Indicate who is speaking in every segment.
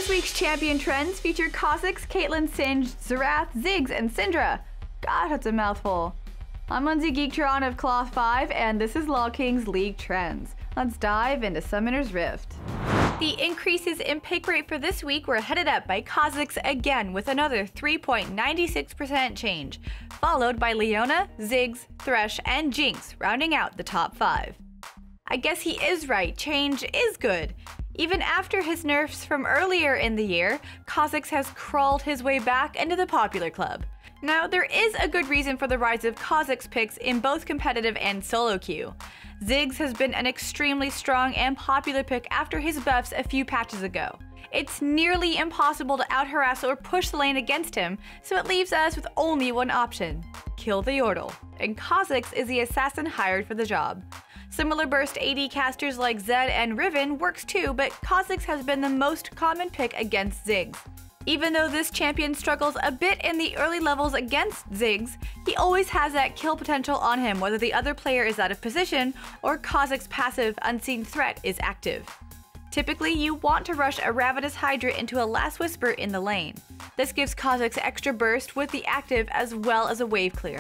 Speaker 1: This week's champion trends feature Kha'Zix, Caitlyn, Singed, Xerath, Ziggs, and Syndra. God, that's a mouthful. I'm Lindsay Geektron of Cloth 5, and this is LoLKing's League Trends. Let's dive into Summoner's Rift. The increases in pick rate for this week were headed up by Kha'Zix again with another 3.96% change, followed by Leona, Ziggs, Thresh, and Jinx rounding out the top 5. I guess he is right, change is good. Even after his nerfs from earlier in the year, Kha'Zix has crawled his way back into the popular club. Now, there is a good reason for the rise of Kha'Zix picks in both competitive and solo queue. Ziggs has been an extremely strong and popular pick after his buffs a few patches ago. It's nearly impossible to out-harass or push the lane against him, so it leaves us with only one option: kill the Yordle. And Kha'Zix is the assassin hired for the job. Similar burst AD casters like Zed and Riven works too, but Kha'Zix has been the most common pick against Ziggs. Even though this champion struggles a bit in the early levels against Ziggs, he always has that kill potential on him whether the other player is out of position or Kha'Zix's passive Unseen Threat is active. Typically, you want to rush a Ravenous Hydra into a Last Whisper in the lane. This gives Kha'Zix extra burst with the active as well as a wave clear.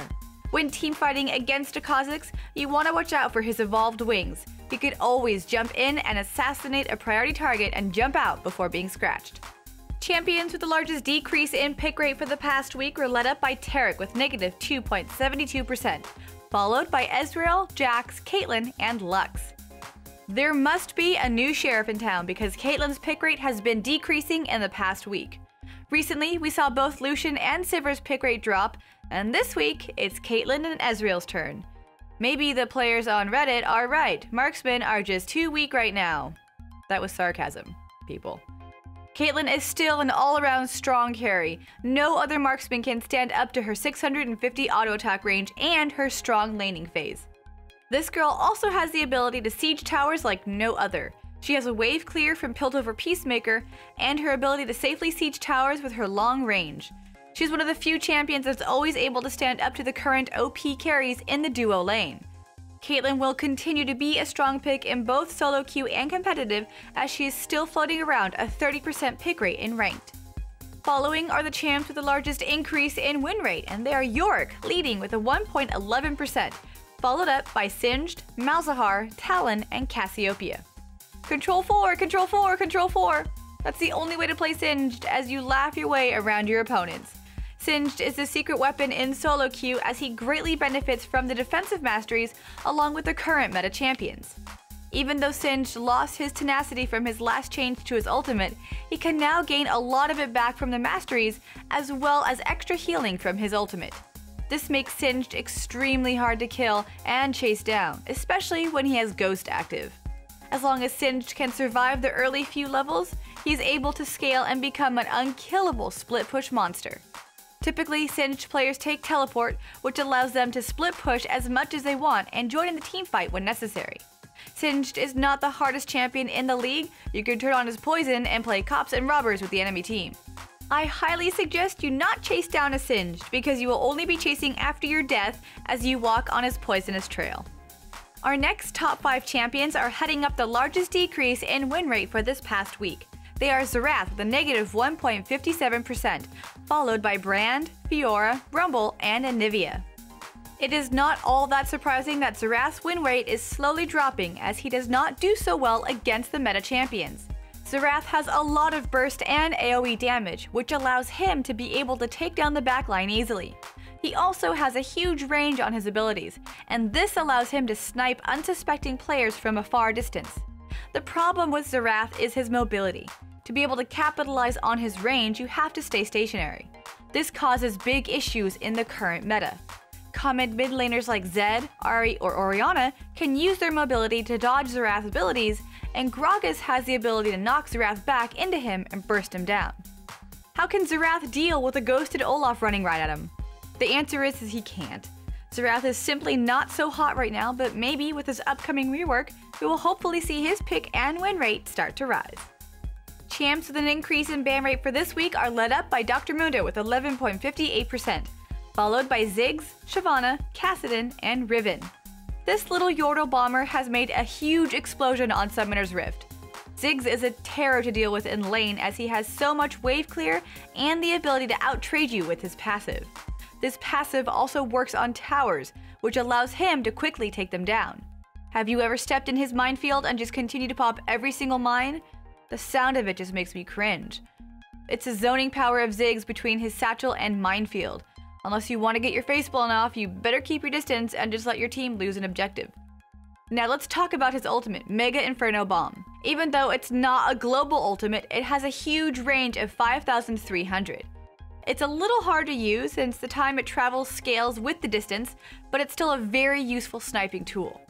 Speaker 1: When teamfighting against a Kha'Zix, you want to watch out for his evolved wings. He could always jump in and assassinate a priority target and jump out before being scratched. Champions with the largest decrease in pick rate for the past week were led up by Taric with negative 2.72%, followed by Ezreal, Jax, Caitlyn, and Lux. There must be a new sheriff in town because Caitlyn's pick rate has been decreasing in the past week. Recently, we saw both Lucian and Sivir's pick rate drop, and this week, it's Caitlyn and Ezreal's turn. Maybe the players on Reddit are right, marksmen are just too weak right now. That was sarcasm, people. Caitlyn is still an all-around strong carry. No other marksman can stand up to her 650 auto attack range and her strong laning phase. This girl also has the ability to siege towers like no other. She has a wave clear from Piltover Peacemaker and her ability to safely siege towers with her long range. She's one of the few champions that's always able to stand up to the current OP carries in the duo lane. Caitlyn will continue to be a strong pick in both solo queue and competitive as she is still floating around a 30% pick rate in ranked. Following are the champs with the largest increase in win rate, and they are Yorick leading with a 1.11%, followed up by Singed, Malzahar, Talon, and Cassiopeia. Control 4, Control 4, Control 4! That's the only way to play Singed as you laugh your way around your opponents. Singed is the secret weapon in solo queue as he greatly benefits from the defensive masteries along with the current meta champions. Even though Singed lost his tenacity from his last change to his ultimate, he can now gain a lot of it back from the masteries as well as extra healing from his ultimate. This makes Singed extremely hard to kill and chase down, especially when he has Ghost active. As long as Singed can survive the early few levels, he's able to scale and become an unkillable split push monster. Typically, Singed players take Teleport, which allows them to split push as much as they want and join in the teamfight when necessary. Singed is not the hardest champion in the league. You can turn on his poison and play cops and robbers with the enemy team. I highly suggest you not chase down a Singed because you will only be chasing after your death as you walk on his poisonous trail. Our next top 5 champions are heading up the largest decrease in win rate for this past week. They are Xerath with a negative 1.57%, followed by Brand, Fiora, Rumble, and Anivia. It is not all that surprising that Xerath's win rate is slowly dropping as he does not do so well against the meta champions. Xerath has a lot of burst and AoE damage, which allows him to be able to take down the backline easily. He also has a huge range on his abilities, and this allows him to snipe unsuspecting players from a far distance. The problem with Xerath is his mobility. To be able to capitalize on his range, you have to stay stationary. This causes big issues in the current meta. Common mid laners like Zed, Ahri, or Orianna can use their mobility to dodge Xerath's abilities, and Gragas has the ability to knock Xerath back into him and burst him down. How can Xerath deal with a ghosted Olaf running right at him? The answer is he can't. Xerath is simply not so hot right now, but maybe with his upcoming rework, we will hopefully see his pick and win rate start to rise. Champs with an increase in ban rate for this week are led up by Dr. Mundo with 11.58%, followed by Ziggs, Shyvana, Kassadin, and Riven. This little Yordle bomber has made a huge explosion on Summoner's Rift. Ziggs is a terror to deal with in lane as he has so much wave clear and the ability to out-trade you with his passive. This passive also works on towers, which allows him to quickly take them down. Have you ever stepped in his minefield and just continued to pop every single mine? The sound of it just makes me cringe. It's the zoning power of Ziggs between his satchel and minefield. Unless you want to get your face blown off, you better keep your distance and just let your team lose an objective. Now let's talk about his ultimate, Mega Inferno Bomb. Even though it's not a global ultimate, it has a huge range of 5,300. It's a little hard to use since the time it travels scales with the distance, but it's still a very useful sniping tool.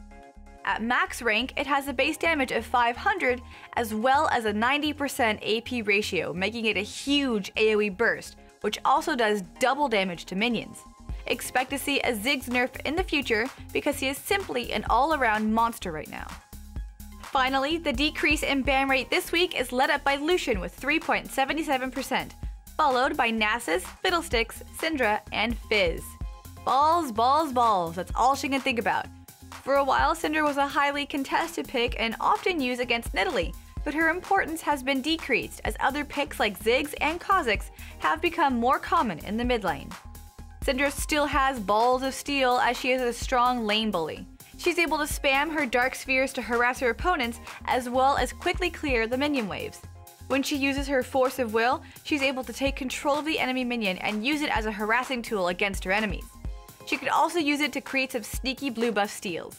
Speaker 1: At max rank, it has a base damage of 500 as well as a 90% AP ratio, making it a huge AoE burst, which also does double damage to minions. Expect to see a Ziggs nerf in the future because he is simply an all-around monster right now. Finally, the decrease in ban rate this week is led up by Lucian with 3.77%, followed by Nasus, Fiddlesticks, Syndra, and Fizz. Balls, balls, balls, that's all she can think about. For a while, Syndra was a highly contested pick and often used against Nidalee, but her importance has been decreased as other picks like Ziggs and Kha'Zix have become more common in the mid lane. Syndra still has balls of steel as she is a strong lane bully. She's able to spam her dark spheres to harass her opponents as well as quickly clear the minion waves. When she uses her Force of Will, she's able to take control of the enemy minion and use it as a harassing tool against her enemies. She could also use it to create some sneaky blue buff steals.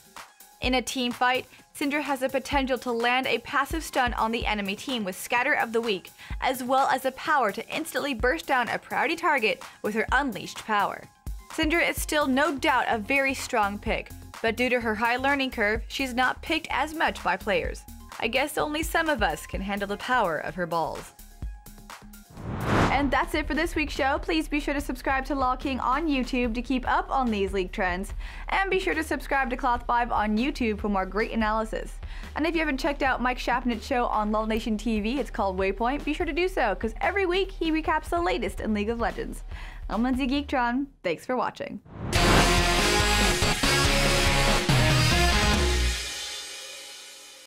Speaker 1: In a team fight, Syndra has the potential to land a passive stun on the enemy team with Scatter of the Weak, as well as the power to instantly burst down a priority target with her unleashed power. Syndra is still no doubt a very strong pick, but due to her high learning curve, she's not picked as much by players. I guess only some of us can handle the power of her balls. And that's it for this week's show. Please be sure to subscribe to LoLKing on YouTube to keep up on these league trends. And be sure to subscribe to Cloth5 on YouTube for more great analysis. And if you haven't checked out Mike Shapnett's show on LoL Nation TV, it's called Waypoint, be sure to do so, because every week he recaps the latest in League of Legends. I'm Lindsay Geektron. Thanks for watching.